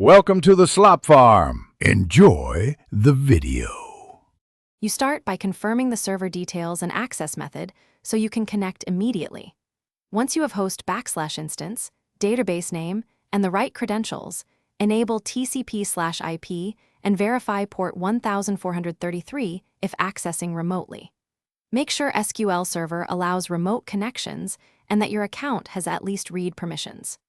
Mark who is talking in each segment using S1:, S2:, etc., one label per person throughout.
S1: Welcome to the slop farm. Enjoy the video.
S2: You start by confirming the server details and access method so you can connect immediately. Once you have host /instance, database name, and the right credentials, enable TCP/IP and verify port 1433 if accessing remotely. Make sure SQL Server allows remote connections and that your account has at least read permissions.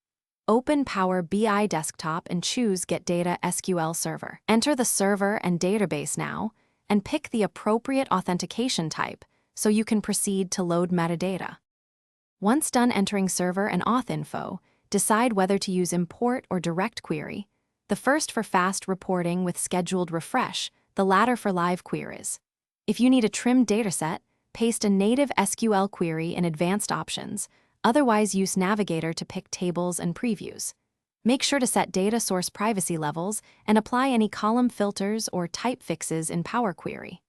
S2: Open Power BI Desktop and choose Get Data SQL Server. Enter the server and database now, and pick the appropriate authentication type so you can proceed to load metadata. Once done entering server and auth info, decide whether to use import or direct query, the first for fast reporting with scheduled refresh, the latter for live queries. If you need a trimmed dataset, paste a native SQL query in advanced options, otherwise use Navigator to pick tables and previews. Make sure to set data source privacy levels and apply any column filters or type fixes in Power Query.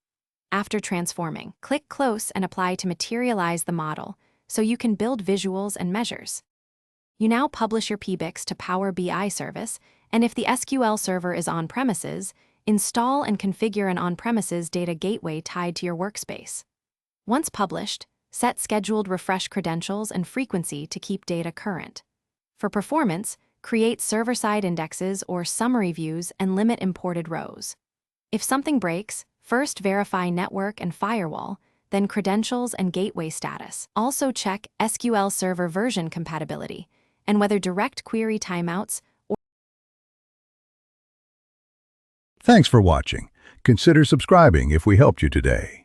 S2: After transforming, click Close and apply to materialize the model so you can build visuals and measures. You now publish your PBICs to Power BI service, and if the SQL Server is on-premises, install and configure an on-premises data gateway tied to your workspace. Once published, set scheduled refresh credentials and frequency to keep data current. For performance, create server-side indexes or summary views and limit imported rows. If something breaks, first verify network and firewall, then credentials and gateway status. Also check SQL Server version compatibility and whether direct query timeouts or...
S1: Thanks for watching. Consider subscribing if we helped you today.